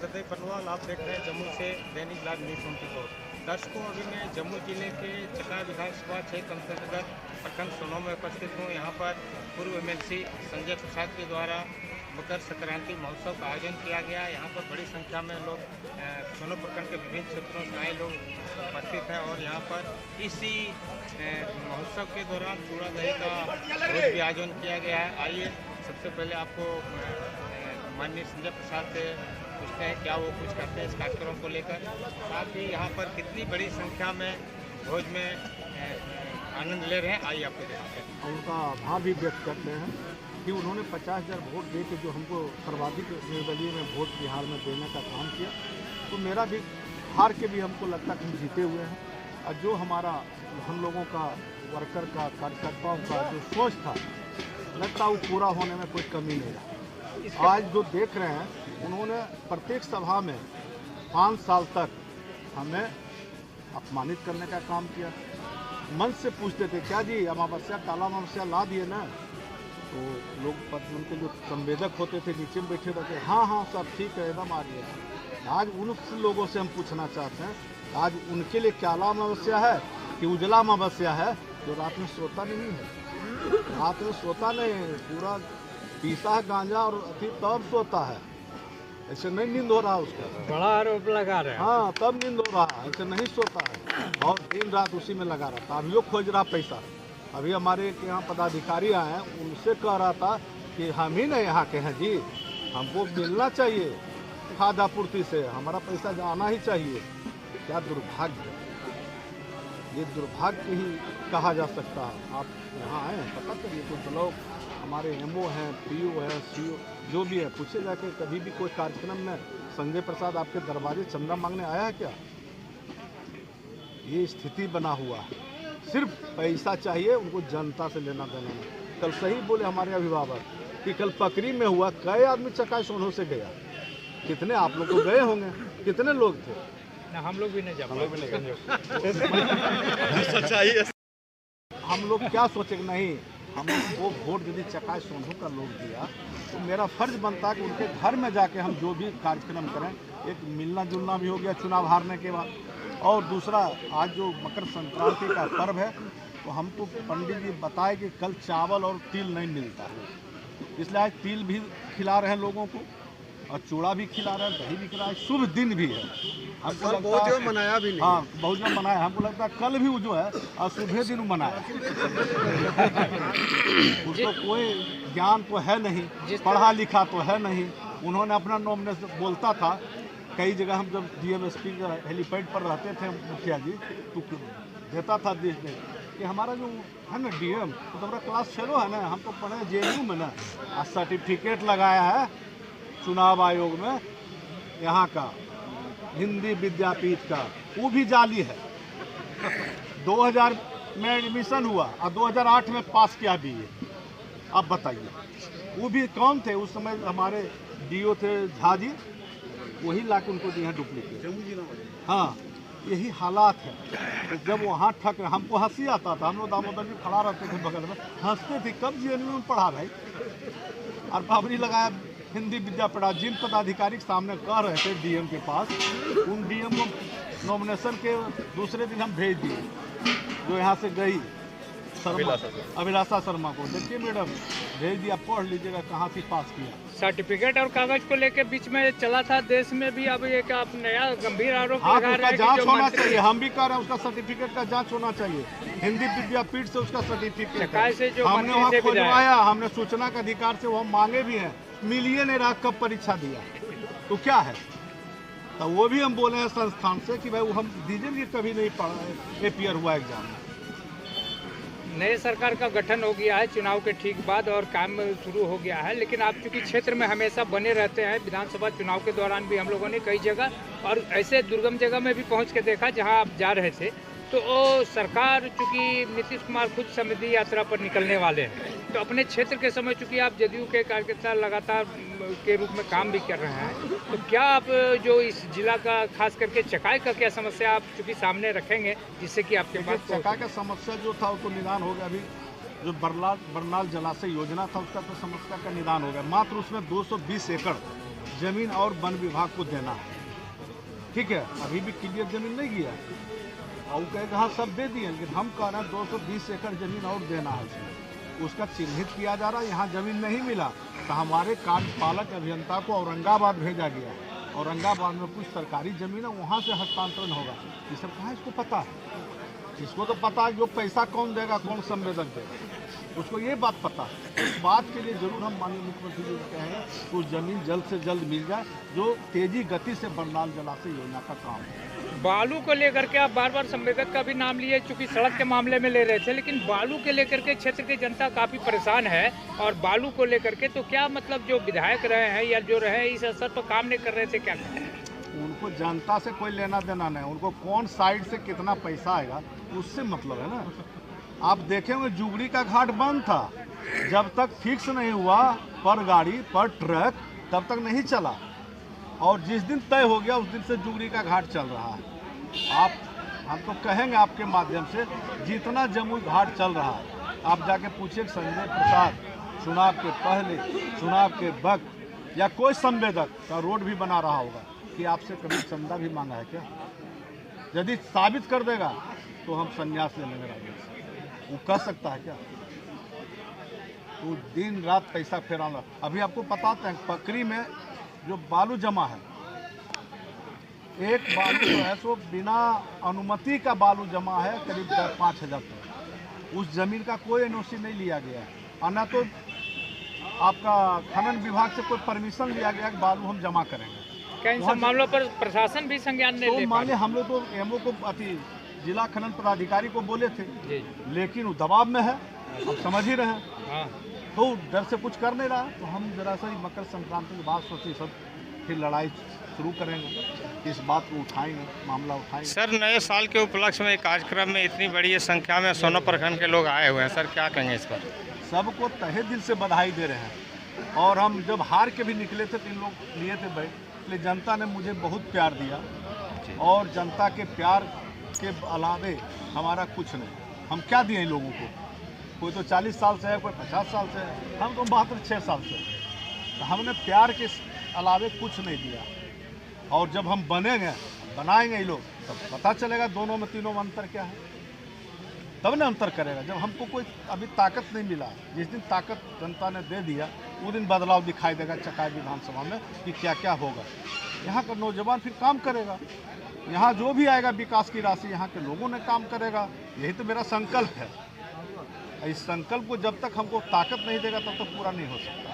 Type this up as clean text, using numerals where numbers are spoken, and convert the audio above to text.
चंद्रदेव बनवाल, आप देख रहे हैं जम्मू से दैनिक लाइव न्यूज़ 24। दर्शकों, अभी मैं जम्मू जिले के चकाई विधानसभा क्षेत्र अंतर्गत प्रखंड सोनो में उपस्थित हूँ। यहाँ पर पूर्व एमएलसी संजय प्रसाद के द्वारा मकर संक्रांति महोत्सव का आयोजन किया गया। यहाँ पर बड़ी संख्या में लोग सोनो प्रखंड के विभिन्न क्षेत्रों से आए लोग उपस्थित हैं और यहाँ पर इसी महोत्सव के दौरान चूड़ा दही का भोज भी आयोजन किया गया है। आइए सबसे पहले आपको माननीय संजय प्रसाद से पूछते हैं क्या वो कुछ करते हैं इस कार्यक्रम को लेकर, साथ ही यहाँ पर कितनी बड़ी संख्या में भोज में आनंद ले रहे हैं। आइए आपको दिखाते हैं। उनका आभार भी व्यक्त करते हैं कि उन्होंने 50,000 वोट दे के जो हमको सर्वाधिक निर्दलीय में वोट बिहार में देने का काम किया, तो मेरा भी हार के भी हमको लगता कि हम जीते हुए हैं। और जो हमारा हम लोगों का वर्कर का कार्यकर्ताओं का जो सोच था, लगता वो पूरा होने में कोई कमी नहीं रहा। आज जो देख रहे हैं, उन्होंने प्रत्येक सभा में 5 साल तक हमें अपमानित करने का काम किया। मन से पूछते थे क्या जी अमावस्या काला अमावस्या ला दिए ना, तो लोग उनके जो संवेदक होते थे नीचे में बैठे रहते, हाँ हाँ सब ठीक है एकदम आ गया। आज उन लोगों से हम पूछना चाहते हैं, आज उनके लिए काला अमावस्या है कि उजला अमावस्या है, जो रात में सोता नहीं है। रात में सोता नहीं, पूरा पीसा है गांजा और अति तब सोता है, ऐसे नहीं नींद हो रहा उसका। बड़ा आरोप लगा रहे हैं। हाँ तब नींद हो रहा है, ऐसे नहीं सोता है और दिन रात उसी में लगा रहता। अभी वो खोज रहा पैसा। अभी हमारे यहाँ पदाधिकारी आए हैं, उनसे कह रहा था कि हम ही नहीं यहाँ के हैं जी, हमको मिलना चाहिए खाद्य आपूर्ति से, हमारा पैसा आना ही चाहिए। क्या दुर्भाग्य है, ये दुर्भाग्य ही कहा जा सकता है। आप यहाँ आए हैं, पता करिए कुछ लोग हमारे एमओ हैं, पीओ हैं, सीओ जो भी है, पूछे जाके कभी भी कोई कार्यक्रम में संजय प्रसाद आपके दरबारे चंदा मांगने आया है क्या? ये स्थिति बना हुआ है, सिर्फ पैसा चाहिए उनको, जनता से लेना देना नहीं। कल सही बोले हमारे अभिभावक कि कल पकरी में हुआ, कई आदमी चकाई सोनो से गया, कितने आप लोग तो गए होंगे, कितने लोग थे? ना हम लोग भी नहीं जा पाए। हम लोग क्या सोचे कि नहीं, हम वो वोट यदि चकाई सोनू का लोग दिया तो मेरा फर्ज बनता है कि उनके घर में जाके हम जो भी कार्यक्रम करें, एक मिलना जुलना भी हो गया चुनाव हारने के बाद। और दूसरा, आज जो मकर संक्रांति का पर्व है, तो हमको पंडित जी बताए कि कल चावल और तिल नहीं मिलता है, इसलिए आज तिल भी खिला रहे हैं लोगों को और चूड़ा भी खिला रहे हैं, दही भी खिला रहे हैं। शुभ दिन भी है, हमको लगता है मनाया भी नहीं। हाँ बहुत जन मनाया, हमको लगता है कल भी वो जो है अशुभ दिन मनाया। उसको कोई ज्ञान तो है नहीं, पढ़ा लिखा तो है नहीं। उन्होंने अपना नॉमिनेशन बोलता था, कई जगह हम जब डीएमएसपी हेलीपैड पर रहते थे मुखिया जी, तो देता था देश में कि हमारा जो है ना डीएम, तो हमारा क्लास फेलो है ना, हम तो पढ़े जेएनयू में ना, आज सर्टिफिकेट लगाया है चुनाव आयोग में यहाँ का हिंदी विद्यापीठ का, वो भी जाली है। 2000 में एडमिशन हुआ और 2008 में पास किया बीए। अब बताइए वो भी कौन थे उस समय? हमारे डीओ थे झा जी, वही ला के उनको दिए डुप्लीकेट। हाँ यही हालात है। तो जब वहाँ ठक, हमको हंसी आता था, हम लोग दामोदर जी खड़ा रहते थे बगल में, हंसते थे कब जेएनयू में पढ़ा भाई, और पाबरी लगाया हिंदी विद्यापीठ। जिन पदाधिकारी के सामने कह रहे थे डीएम के पास, उन डीएम को नॉमिनेशन के दूसरे दिन हम भेज दिए, जो यहाँ से गई अभिलाषा शर्मा को, देखिए मैडम भेज दिया, पढ़ लीजिएगा कहाँ से पास किया। सर्टिफिकेट और कागज को लेकर बीच में चला था देश में भी, अब एक आप नया गंभीर आरोप हाँ, लगा रहे हैं। जांच होना चाहिए, हम भी कह रहे हैं उसका सर्टिफिकेट का जांच होना चाहिए। हिंदी विद्यापीठ से उसका सर्टिफिकेट से जो हमने वहाँ खुलवाया, हमने सूचना के अधिकार से वहाँ मांगे भी हैं, मिलिए नहीं रहा, कब परीक्षा दिया तो क्या है? तो वो भी हम बोले हैं संस्थान से कि भाई वो हम दीजिए कि कभी नहीं पढ़ा, एपियर हुआ एग्जाम में। नए सरकार का गठन हो गया है चुनाव के ठीक बाद और काम शुरू हो गया है, लेकिन आप चूंकि क्षेत्र में हमेशा बने रहते हैं, विधानसभा चुनाव के दौरान भी हम लोगों ने कई जगह और ऐसे दुर्गम जगह में भी पहुंच के देखा जहां आप जा रहे थे, तो सरकार चूंकि नीतीश कुमार खुद समृद्धि यात्रा पर निकलने वाले हैं, तो अपने क्षेत्र के समय चूंकि आप जदयू के कार्यकर्ता लगातार के रूप में काम भी कर रहे हैं, तो क्या आप जो इस जिला का खास करके चकाई का क्या समस्या आप चूंकि सामने रखेंगे जिससे कि आपके पास चकाई का समस्या जो था उसको निदान हो गया। अभी जो बरनाल जलाशय योजना था उसका तो समस्या का निदान हो गया। मात्र उसमें 220 एकड़ जमीन और वन विभाग को देना है, ठीक है। अभी भी क्लियर जमीन नहीं गया और कहेगा हाँ सब दे दिए, लेकिन हम कह रहे हैं 220 एकड़ जमीन और देना है उसमें। उसका चिन्हित किया जा रहा है, यहाँ जमीन नहीं मिला तो हमारे कार्यपालक अभियंता को औरंगाबाद भेजा गया। औरंगाबाद में कुछ सरकारी जमीन है, वहाँ से हस्तांतरण होगा। ये सब कहाँ इसको पता है? इसको तो पता है जो पैसा कौन देगा, कौन संवेदक देगा, उसको ये बात पता है। इस बात के लिए जरूर हम माननीय मुख्यमंत्री जी को कहेंगे कि उस जमीन जल्द से जल्द मिल जाए, जो तेजी गति से बरनाल जलाशय योजना का काम है। बालू को लेकर के आप बार बार संवेदक का भी नाम लिए, चूंकि सड़क के मामले में ले रहे थे, लेकिन बालू के लेकर के क्षेत्र की जनता काफी परेशान है। और बालू को लेकर के तो क्या मतलब जो विधायक रहे हैं या जो रहे इस असर पर काम नहीं कर रहे थे, क्या उनको जनता से कोई लेना देना नहीं, उनको कौन साइड से कितना पैसा आएगा उससे मतलब है ना। आप देखे हुए जुगड़ी का घाट बंद था, जब तक फिक्स नहीं हुआ पर गाड़ी पर ट्रक तब तक नहीं चला, और जिस दिन तय हो गया उस दिन से जुगड़ी का घाट चल रहा है। आप हम तो कहेंगे आपके माध्यम से, जितना जमुई घाट चल रहा है आप जाके पूछिए संजय प्रसाद चुनाव के पहले, चुनाव के वक्त या कोई संवेदक का रोड भी बना रहा होगा कि आपसे कभी चंदा भी मांगा है क्या? यदि साबित कर देगा तो हम संन्यास ले लेंगे राजनीति से। वो कह सकता है क्या? वो दिन रात पैसा फेराना। अभी आपको बताते हैं पकरी में जो बालू जमा है, एक बालू जो है सो बिना अनुमति का बालू जमा है करीब 5,000 टन। उस जमीन का कोई एनओसी नहीं लिया गया है, ना तो आपका खनन विभाग से कोई परमिशन लिया गया कि बालू हम जमा करेंगे। क्या इन सब मामलों पर प्रशासन भी संज्ञान नहीं ले? मान लिया हम लोग तो एमओ को जिला खनन पदाधिकारी को बोले थे, लेकिन वो दबाव में है, अब समझ ही रहे हैं, तो डर से कुछ कर नहीं रहा। तो हम जरा सा मकर संक्रांति के बाद सोचे सब फिर लड़ाई शुरू करेंगे, इस बात को उठाएंगे, मामला उठाएंगे। सर, नए साल के उपलक्ष्य में कार्यक्रम में इतनी बड़ी संख्या में सोनो प्रखंड के लोग आए हुए हैं, सर क्या कहेंगे इस पर? सबको तहे दिल से बधाई दे रहे हैं। और हम जब हार के भी निकले थे तो इन लोग लिए थे भाई, इसलिए जनता ने मुझे बहुत प्यार दिया, और जनता के प्यार के अलावे हमारा कुछ नहीं। हम क्या दिए इन लोगों को? कोई तो 40 साल से है, कोई 50 साल से है, हम तो 72-6 साल से। तो हमने प्यार के अलावे कुछ नहीं दिया। और जब हम बनाएंगे ये लोग, तब पता चलेगा दोनों में तीनों में अंतर क्या है, तब ना अंतर करेगा। जब हमको कोई अभी ताकत नहीं मिला, जिस दिन ताकत जनता ने दे दिया वो दिन बदलाव दिखाई देगा चकाई विधानसभा में कि क्या क्या होगा। यहाँ का नौजवान फिर काम करेगा, यहाँ जो भी आएगा विकास की राशि यहाँ के लोगों ने काम करेगा। यही तो मेरा संकल्प है। इस संकल्प को जब तक हमको ताकत नहीं देगा तब तक पूरा नहीं हो सकता।